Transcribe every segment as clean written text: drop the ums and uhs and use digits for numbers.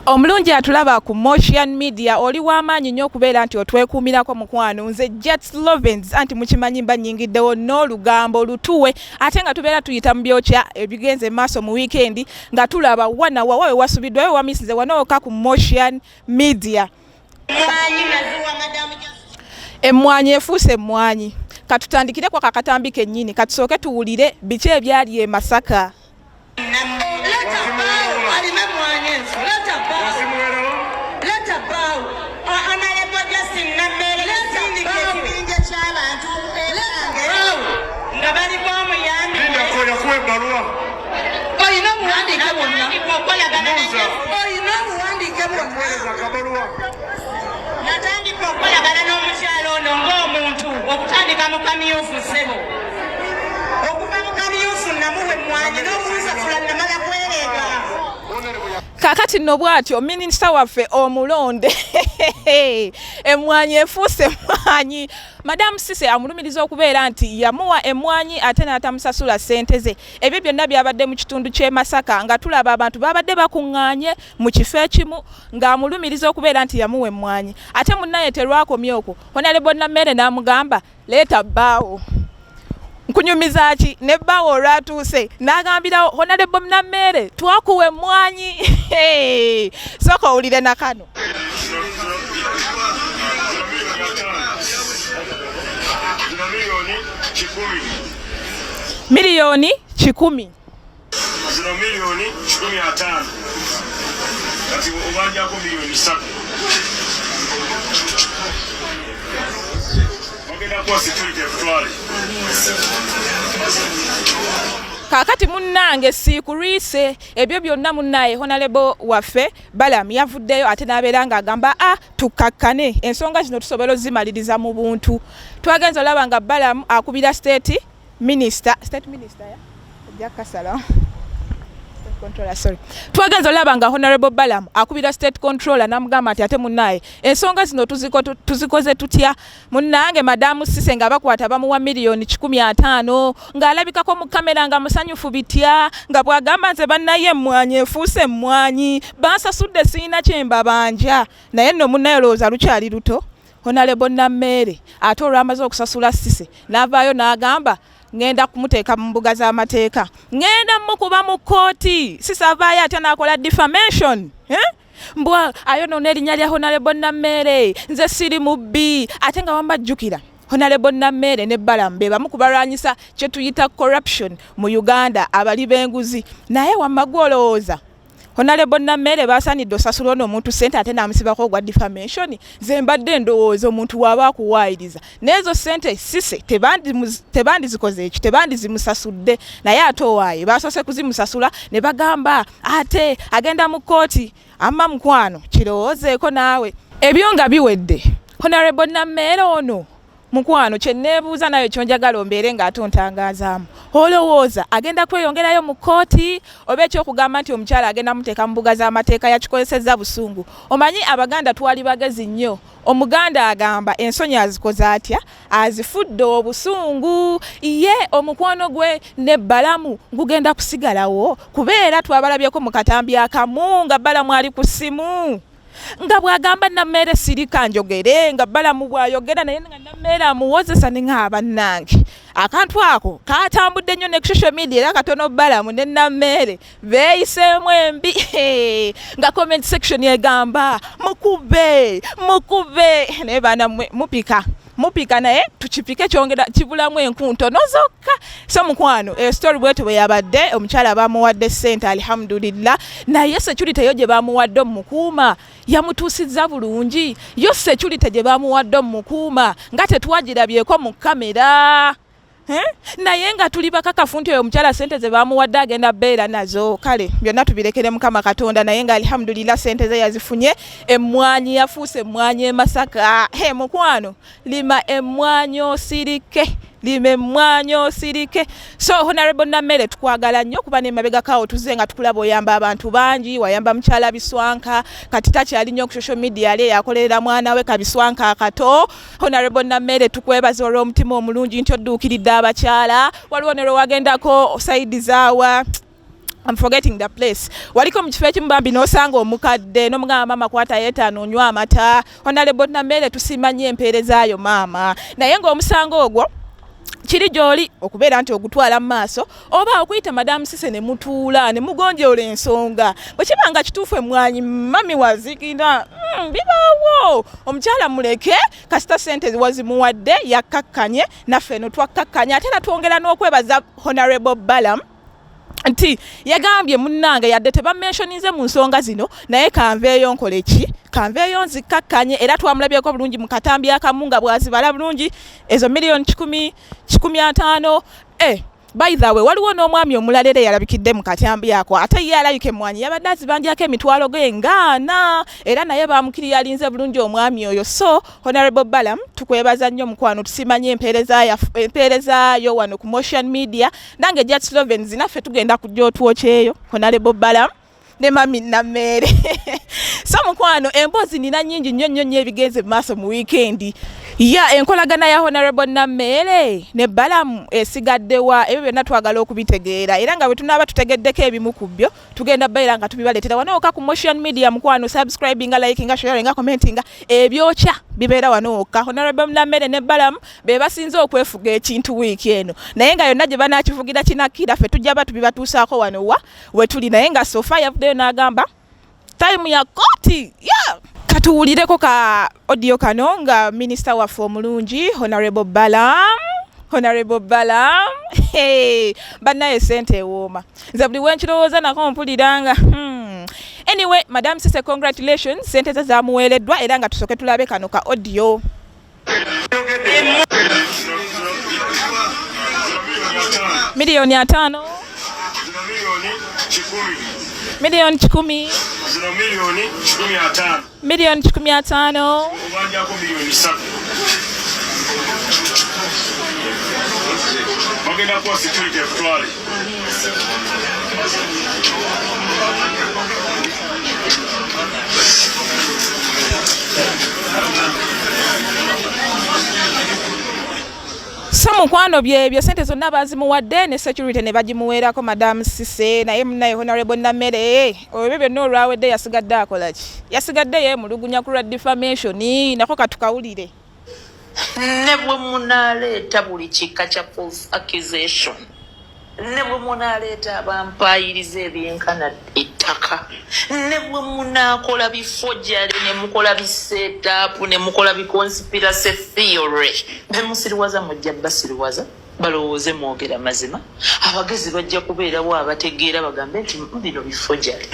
Omulungi atulaba ku Motion Media oli w'amaanyi nnyo okubeera nti otwekuumirako mukwano nze Jet Lovens anti mukimanyi mba nnyingiddewo n'olugambo lutuwe ate nga tubeera tuyita mu byokya ebigenze maaso mu weekend nga tulaba wanawa wawe wasubiddwayo wamisinze wanooka ku Motion Media. Emmwanyi efuuse emmwanyi katutandikire kwa kakatambi kennyini katusooke tuwulire biki ebyali e Masaka. Natandika okolagana n'omukyalo ono ng'omuntu okutandika mu kamyufu ssebo okuva mu kamyufu namuwa emmwanyi n'okunsasula namala kwereega. Kakati nno bw'atyo minisita waffe omulonde emmwanyi efuuse emmwanyi. Madamu Cissy amulumiriza okubeera nti yamuwa emmwanyi ate n'atamusasula ssente ze. Ebyo byonna byabadde mu kitundu ky'e Masaka nga tulaba abantu babadde bakuŋŋaanye mu kifo ekimu ng'amulumiriza okubeera nti yamuwa emmwanyi. Ate munnaye terwakomye okwo Honorable Nammere n'amugamba leeta bbaawo. Nkunyumiza ki ne bbaawo olwatuuse n'agambirawo Honorable Nammere twakuwa emmwanyi. Sooka owulire na kano. Milioni 10. Zino milioni 15. Kati obanjako milioni 3. Ogenda kuwa security efutwale. Kakati munnange siikuliise ebyo byonna munnaye Honorable waffe Balaam yavuddeyo ate n'abeera ng'agamba tukkakkane ensonga zino tusobola ozimaliriza mu buntu. Twagenza olaba nga Balaam akubira state minister ya Kasala. Twagenza olaba nga Honorable Balaam akubira state controller n'amugamba nti ate munnaye ensonga zino tuzikoze tutya. Munnange Madamu Cissy nga bakwata bamuwa milioni 15 ng'alabikako mu kamera nga musanyufu bitya nga bw'agamba nze bannaye emmwanyi efuuse emmwanyi bansasudde sirina kye mbabanja naye nno munnaye olowooza lukyali luto. Honorable Nammere ate olwamaze okusasula Cissy n'avaayo n'agamba ngenda kumuteeka mu mbuga z'amateeka ngenda mukuba mu kkooti. Cissy avaayo ate n'akola defamation mbwa ayonoona erinnya lya Honorable Nammere nze siri mubbi ate nga wambajjukira Honorable Nammere ne Balaam be bamu ku balwanyisa kye tuyita corruption mu Uganda abali b'enguzi naye wamagwa olowooza Honorable Nammere basaanidde osasula ono omuntu ssente ate n'amusibako ogwa defamation. Ze mbadde ndowooza omuntu waaba akuwaayiriza n'ezo ssente Cissy tebandizikoze eki tebandizimusasudde naye ate owaaye baasose kuzimusasula ne bagamba ate agenda mu kkooti. Amma mukwano kirowoozeeko naawe ebyo nga biwedde Honorable Nammere ono mukwano kye neebuuza nayo kyonjagala ombeere ng'ate ontangazaamu olowooza agenda kweyongerayo mu kkooti oba ekyokugamba nti omukyala agenda muteeka mu mbuga z'amateeka yakikozesezza busungu. Omanyi Abaganda twali bagezi nnyo. Omuganda agamba ensonyi azikoze atya azifudde obusungu. Ye omukwano gwe ne Balamu gugenda kusigalawo kubeera twabalabyeko mu katambi akamu nga Balamu ali ku ssimu nga bw'agamba Nammere sirika njogere nga Balamu bw'ayogera naye nga Nammere amuwozesa ne ng'abannange. Akantu ako katambudde nnyo ne ku social media era katono Balamu ne Nammere beeyiseemu embi nga comment section egamba mukube naye baana mupika naye tukipike kyongera kibulamu enkuntono zokka. So mukwano story bwetu bwe yabadde omukyala bamuwadde ssente alhamdulillah naye security yo gye bamuwadde omukuuma yamutuusizza bulungi. Yo security gye bamuwadde omukuuma nga tetwagirabyeko mu kamera naye nga tuli bakakafu nti oyo omukyala ssente ze bamuwadde agenda beera nazo. Kale byonna tubirekere Mukama Katonda naye nga alhamdulillah ssente ze yazifunye. Emmwanyi yafuuse emmwanyi e Masaka. Mukwano lima emmwanyi osirike. So Honorable Nammere tukwagala nnyo kuba n'emabegakawo tuze nga tukulaba oyamba abantu bangi wayamba mukyala Biswanka kati takyali nnyo ku social media ali yakolerera mwana we Kabiswanka akato. Honorable Nammere tukwebaza olw'omutima omulungi nti odduukiridde abakyala waliwo ne lwe wagendako saidi zaawa I'm forgetting the place. Waliko mu kifo ekimu bambi n'osanga omukadde n'omugamba maama kwata yeetaano onywa amata. Honorable Namere tusimanye empeereza ayo maama. Naye ng'omusango ogwo kiri gy'oli okubeera nti ogutwala mu maaso oba okuyita Madamu Cissy ne mutuula ne mugonjoola ensonga. Bwe kiba nga kituufu emmwanyi mami wazikira bibaawo omukyala muleke kasita ssente wazimuwadde yakkakkanye naffe no twakkakkanya ate era twongera n'okwebaza Honorable Balam nti yagambye munnange yadde tebamenshonize mu nsonga zino naye kanveeyo nkole ki kanveeyo nzikkakkanye era twamulabyeko bulungi mu katambi akamu nga bwazibala bulungi ezo miliyoni 1,500 by the way waliwo n'omwami omulala era yalabikidde mu katambi ako ate ye alabika emmwanyi yabadde azibandyako emitwalo ge ngaana era naye baamukiriya alinze bulungi omwami oyo. So Honorable Balam tukwebaza nnyo mukwano tusimanye empeereza yo wano ku Motion Media nange Jat Slovens naffe tugenda kujja otwocha eyo Honorable Balam ne mami Namere. So mukwano emboozi nina nnyingi nnyo ebigenze mu maaso mu weekend. Enkolagana ya Honorable Namere ne Balam esigaddewa ebyo byonna twagala okubitegeera era nga bwe tunaaba tutegeddeko ebimu ku byo tugenda baira nga tubibaleetera wano okka ku Motion Media mukwano subscribing nga liking nga sharing nga commenting ebyokya bibeera wano okka. Honorable Namere ne Balam be basinze okwefuga ekintu wiiki eno naye nga yonna gye banaakivugira kinakira ffe tujja batubibatuusaako wano we tuli naye nga sofa yavuddeyo n'agamba time ya koti katuwulireko ka audio kano nga minisita waffe omulungi Honorable Balam bannaye sente ewooma nze buli wenkirowooza nako mpuliranga anyway Madam Cissy congratulations sente ze zaamuweereddwa era nga tusooke tulabe kano ka audio. Miliyoni 5 miliyoni 10 zino miliyoni 15 miliyoni 15 obanjako miliyoni 3 bagenda kuwa security Futwale. Mukwano byebyo sente zonna bazimuwadde ne security ne bagimuweerako Madamu Cissy naye munnaye Honorable Namere ebyo byonna olwawedde yasigadde akola ki yasigadde yeemulugunya ku lwa defamation nako katukawulire ne bwe munaleeta buli kika kya false accusation ne bwe munaleeta abampayiriza ebyenkana ettaka ne bwe munakola bifojjale ne mukola bisetup ne mukola biconspiracy theory bemusiriwaza mujja basiriwaza balowooze mwogera mazima abagezi bajja kubeerawo abategeera bagambe nti bino bifojjale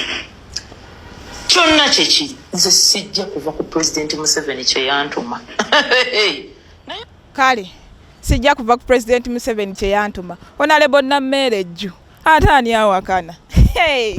kyonna kyekiri nze sijja kuva ku President Museveni kye yantuma kale sijja kuva ku President Museveni kye yantuma Honorable Namere jju ate ani awakana